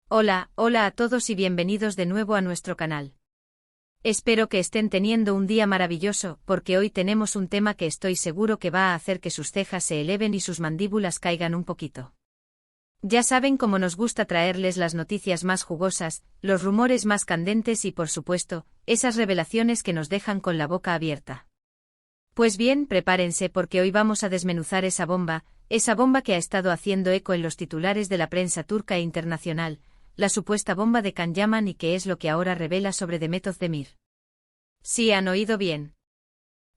Hola, hola a todos y bienvenidos de nuevo a nuestro canal. Espero que estén teniendo un día maravilloso, porque hoy tenemos un tema que estoy seguro que va a hacer que sus cejas se eleven y sus mandíbulas caigan un poquito. Ya saben cómo nos gusta traerles las noticias más jugosas, los rumores más candentes y, por supuesto, esas revelaciones que nos dejan con la boca abierta. Pues bien, prepárense porque hoy vamos a desmenuzar esa bomba que ha estado haciendo eco en los titulares de la prensa turca e internacional, la supuesta bomba de Can Yaman, y qué es lo que ahora revela sobre Demet Özdemir. Sí, han oído bien.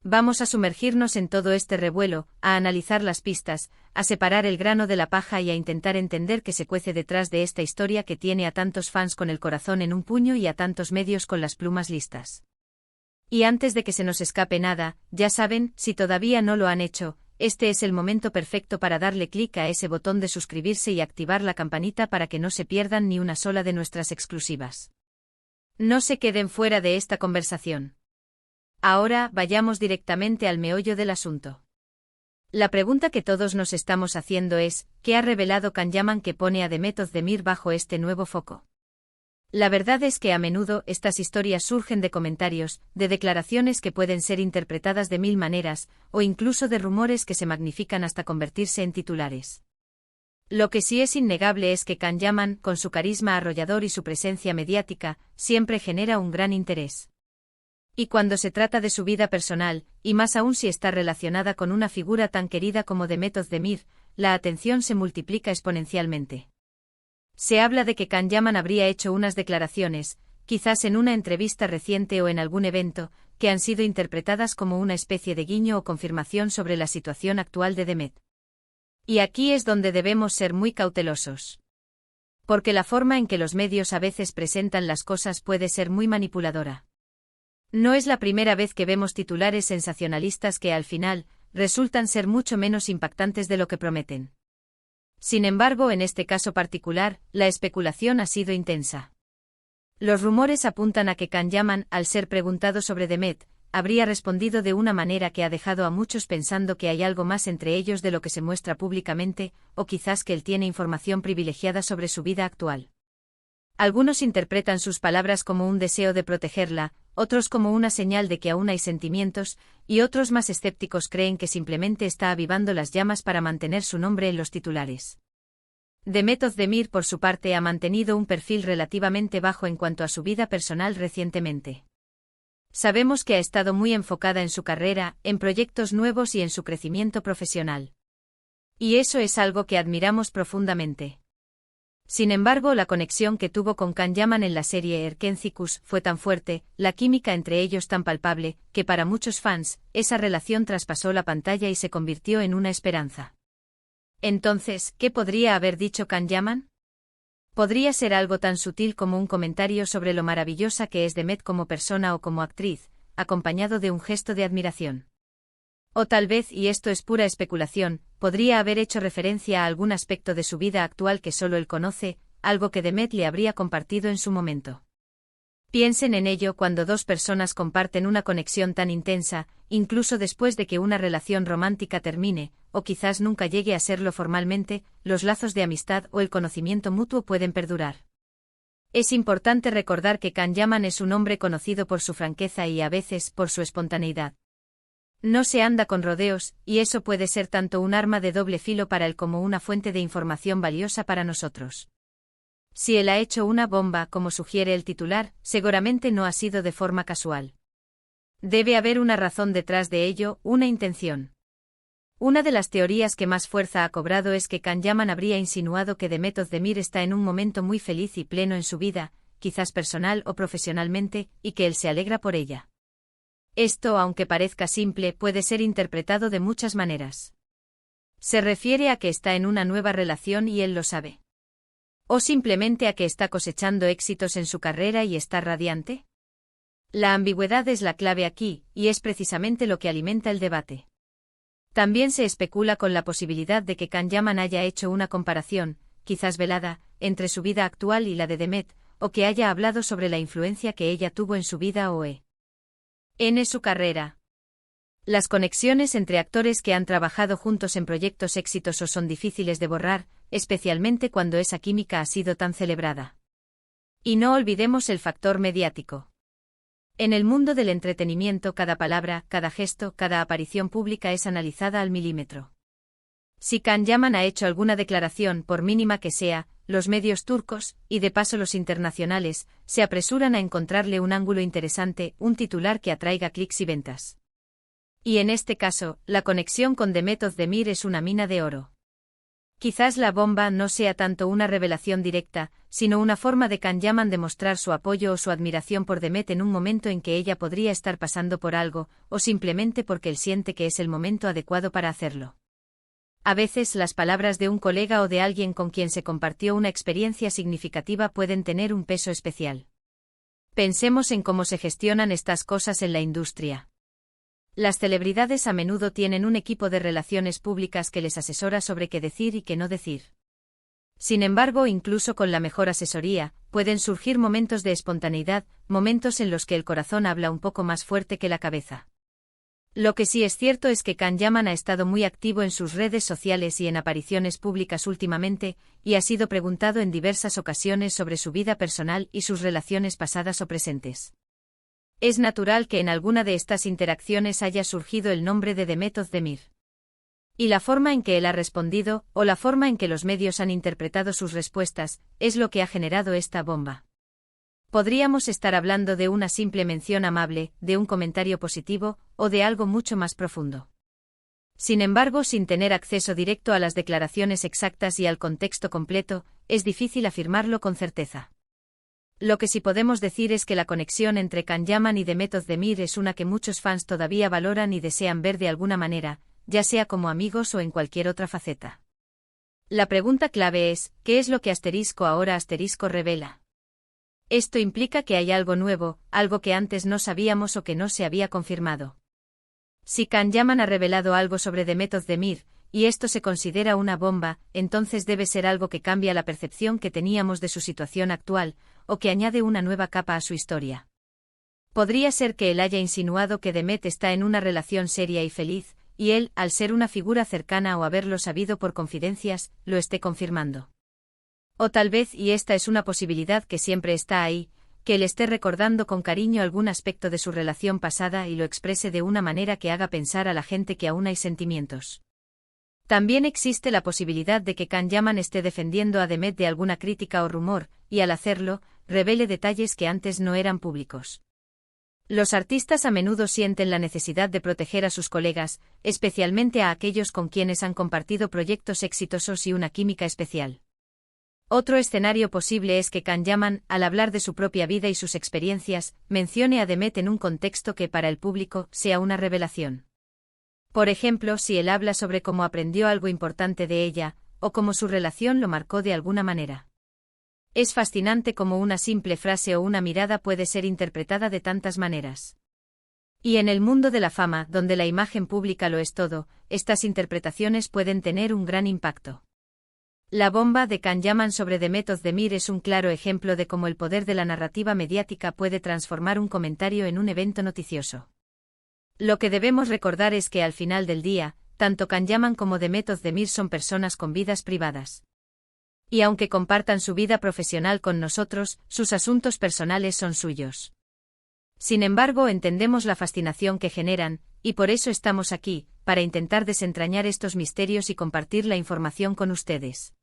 Vamos a sumergirnos en todo este revuelo, a analizar las pistas, a separar el grano de la paja y a intentar entender qué se cuece detrás de esta historia que tiene a tantos fans con el corazón en un puño y a tantos medios con las plumas listas. Y antes de que se nos escape nada, ya saben, si todavía no lo han hecho, este es el momento perfecto para darle clic a ese botón de suscribirse y activar la campanita para que no se pierdan ni una sola de nuestras exclusivas. No se queden fuera de esta conversación. Ahora, vayamos directamente al meollo del asunto. La pregunta que todos nos estamos haciendo es, ¿qué ha revelado Can Yaman que pone a Demet Özdemir bajo este nuevo foco? La verdad es que a menudo estas historias surgen de comentarios, de declaraciones que pueden ser interpretadas de mil maneras, o incluso de rumores que se magnifican hasta convertirse en titulares. Lo que sí es innegable es que Can Yaman, con su carisma arrollador y su presencia mediática, siempre genera un gran interés. Y cuando se trata de su vida personal, y más aún si está relacionada con una figura tan querida como Demet Özdemir, la atención se multiplica exponencialmente. Se habla de que Can Yaman habría hecho unas declaraciones, quizás en una entrevista reciente o en algún evento, que han sido interpretadas como una especie de guiño o confirmación sobre la situación actual de Demet. Y aquí es donde debemos ser muy cautelosos. Porque la forma en que los medios a veces presentan las cosas puede ser muy manipuladora. No es la primera vez que vemos titulares sensacionalistas que al final resultan ser mucho menos impactantes de lo que prometen. Sin embargo, en este caso particular, la especulación ha sido intensa. Los rumores apuntan a que Can Yaman, al ser preguntado sobre Demet, habría respondido de una manera que ha dejado a muchos pensando que hay algo más entre ellos de lo que se muestra públicamente, o quizás que él tiene información privilegiada sobre su vida actual. Algunos interpretan sus palabras como un deseo de protegerla, otros como una señal de que aún hay sentimientos, y otros más escépticos creen que simplemente está avivando las llamas para mantener su nombre en los titulares. Demet Özdemir, por su parte, ha mantenido un perfil relativamente bajo en cuanto a su vida personal recientemente. Sabemos que ha estado muy enfocada en su carrera, en proyectos nuevos y en su crecimiento profesional. Y eso es algo que admiramos profundamente. Sin embargo, la conexión que tuvo con Can Yaman en la serie Erkencikus fue tan fuerte, la química entre ellos tan palpable, que para muchos fans, esa relación traspasó la pantalla y se convirtió en una esperanza. Entonces, ¿qué podría haber dicho Can Yaman? Podría ser algo tan sutil como un comentario sobre lo maravillosa que es Demet como persona o como actriz, acompañado de un gesto de admiración. O tal vez, y esto es pura especulación, podría haber hecho referencia a algún aspecto de su vida actual que solo él conoce, algo que Demet le habría compartido en su momento. Piensen en ello cuando dos personas comparten una conexión tan intensa, incluso después de que una relación romántica termine, o quizás nunca llegue a serlo formalmente, los lazos de amistad o el conocimiento mutuo pueden perdurar. Es importante recordar que Can Yaman es un hombre conocido por su franqueza y a veces por su espontaneidad. No se anda con rodeos, y eso puede ser tanto un arma de doble filo para él como una fuente de información valiosa para nosotros. Si él ha hecho una bomba, como sugiere el titular, seguramente no ha sido de forma casual. Debe haber una razón detrás de ello, una intención. Una de las teorías que más fuerza ha cobrado es que Can Yaman habría insinuado que Demet Özdemir está en un momento muy feliz y pleno en su vida, quizás personal o profesionalmente, y que él se alegra por ella. Esto, aunque parezca simple, puede ser interpretado de muchas maneras. ¿Se refiere a que está en una nueva relación y él lo sabe? ¿O simplemente a que está cosechando éxitos en su carrera y está radiante? La ambigüedad es la clave aquí, y es precisamente lo que alimenta el debate. También se especula con la posibilidad de que Can Yaman haya hecho una comparación, quizás velada, entre su vida actual y la de Demet, o que haya hablado sobre la influencia que ella tuvo en su vida o en su carrera. Las conexiones entre actores que han trabajado juntos en proyectos exitosos son difíciles de borrar, especialmente cuando esa química ha sido tan celebrada. Y no olvidemos el factor mediático. En el mundo del entretenimiento cada palabra, cada gesto, cada aparición pública es analizada al milímetro. Si Can Yaman ha hecho alguna declaración, por mínima que sea, los medios turcos, y de paso los internacionales, se apresuran a encontrarle un ángulo interesante, un titular que atraiga clics y ventas. Y en este caso, la conexión con Demet Özdemir es una mina de oro. Quizás la bomba no sea tanto una revelación directa, sino una forma de Can Yaman de mostrar su apoyo o su admiración por Demet en un momento en que ella podría estar pasando por algo, o simplemente porque él siente que es el momento adecuado para hacerlo. A veces las palabras de un colega o de alguien con quien se compartió una experiencia significativa pueden tener un peso especial. Pensemos en cómo se gestionan estas cosas en la industria. Las celebridades a menudo tienen un equipo de relaciones públicas que les asesora sobre qué decir y qué no decir. Sin embargo, incluso con la mejor asesoría, pueden surgir momentos de espontaneidad, momentos en los que el corazón habla un poco más fuerte que la cabeza. Lo que sí es cierto es que Can Yaman ha estado muy activo en sus redes sociales y en apariciones públicas últimamente, y ha sido preguntado en diversas ocasiones sobre su vida personal y sus relaciones pasadas o presentes. Es natural que en alguna de estas interacciones haya surgido el nombre de Demet Özdemir. Y la forma en que él ha respondido, o la forma en que los medios han interpretado sus respuestas, es lo que ha generado esta bomba. Podríamos estar hablando de una simple mención amable, de un comentario positivo, o de algo mucho más profundo. Sin embargo, sin tener acceso directo a las declaraciones exactas y al contexto completo, es difícil afirmarlo con certeza. Lo que sí podemos decir es que la conexión entre Can Yaman y Demet Özdemir es una que muchos fans todavía valoran y desean ver de alguna manera, ya sea como amigos o en cualquier otra faceta. La pregunta clave es, ¿qué es lo que *ahora* revela? Esto implica que hay algo nuevo, algo que antes no sabíamos o que no se había confirmado. Si Can Yaman ha revelado algo sobre Demet Özdemir, y esto se considera una bomba, entonces debe ser algo que cambia la percepción que teníamos de su situación actual, o que añade una nueva capa a su historia. Podría ser que él haya insinuado que Demet está en una relación seria y feliz, y él, al ser una figura cercana o haberlo sabido por confidencias, lo esté confirmando. O tal vez, y esta es una posibilidad que siempre está ahí, que él esté recordando con cariño algún aspecto de su relación pasada y lo exprese de una manera que haga pensar a la gente que aún hay sentimientos. También existe la posibilidad de que Can Yaman esté defendiendo a Demet de alguna crítica o rumor, y al hacerlo, revele detalles que antes no eran públicos. Los artistas a menudo sienten la necesidad de proteger a sus colegas, especialmente a aquellos con quienes han compartido proyectos exitosos y una química especial. Otro escenario posible es que Can Yaman, al hablar de su propia vida y sus experiencias, mencione a Demet en un contexto que para el público sea una revelación. Por ejemplo, si él habla sobre cómo aprendió algo importante de ella, o cómo su relación lo marcó de alguna manera. Es fascinante cómo una simple frase o una mirada puede ser interpretada de tantas maneras. Y en el mundo de la fama, donde la imagen pública lo es todo, estas interpretaciones pueden tener un gran impacto. La bomba de Can Yaman sobre Demet Özdemir es un claro ejemplo de cómo el poder de la narrativa mediática puede transformar un comentario en un evento noticioso. Lo que debemos recordar es que al final del día, tanto Can Yaman como Demet Özdemir son personas con vidas privadas. Y aunque compartan su vida profesional con nosotros, sus asuntos personales son suyos. Sin embargo, entendemos la fascinación que generan, y por eso estamos aquí, para intentar desentrañar estos misterios y compartir la información con ustedes.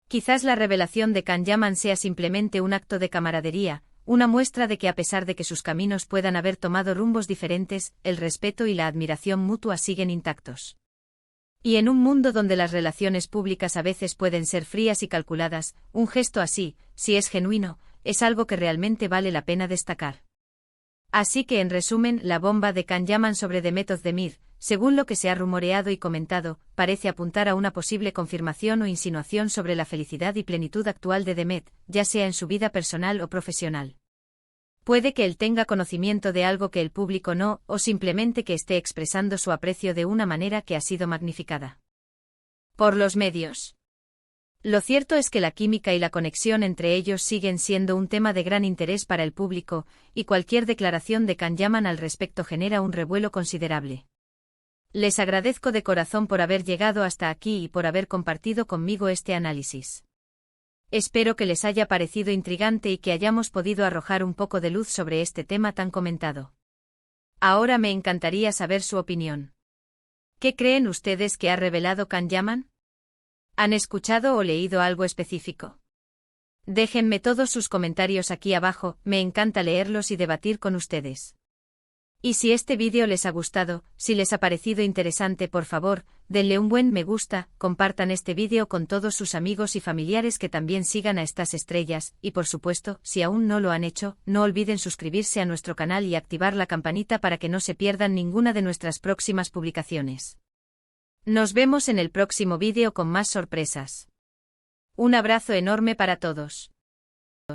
Quizás la revelación de Can Yaman sea simplemente un acto de camaradería, una muestra de que a pesar de que sus caminos puedan haber tomado rumbos diferentes, el respeto y la admiración mutua siguen intactos. Y en un mundo donde las relaciones públicas a veces pueden ser frías y calculadas, un gesto así, si es genuino, es algo que realmente vale la pena destacar. Así que en resumen, la bomba de Can Yaman sobre Demet Özdemir, según lo que se ha rumoreado y comentado, parece apuntar a una posible confirmación o insinuación sobre la felicidad y plenitud actual de Demet, ya sea en su vida personal o profesional. Puede que él tenga conocimiento de algo que el público no, o simplemente que esté expresando su aprecio de una manera que ha sido magnificada por los medios. Lo cierto es que la química y la conexión entre ellos siguen siendo un tema de gran interés para el público, y cualquier declaración de Can Yaman al respecto genera un revuelo considerable. Les agradezco de corazón por haber llegado hasta aquí y por haber compartido conmigo este análisis. Espero que les haya parecido intrigante y que hayamos podido arrojar un poco de luz sobre este tema tan comentado. Ahora me encantaría saber su opinión. ¿Qué creen ustedes que ha revelado Can Yaman? ¿Han escuchado o leído algo específico? Déjenme todos sus comentarios aquí abajo, me encanta leerlos y debatir con ustedes. Y si este vídeo les ha gustado, si les ha parecido interesante, por favor, denle un buen me gusta, compartan este vídeo con todos sus amigos y familiares que también sigan a estas estrellas, y por supuesto, si aún no lo han hecho, no olviden suscribirse a nuestro canal y activar la campanita para que no se pierdan ninguna de nuestras próximas publicaciones. Nos vemos en el próximo vídeo con más sorpresas. Un abrazo enorme para todos.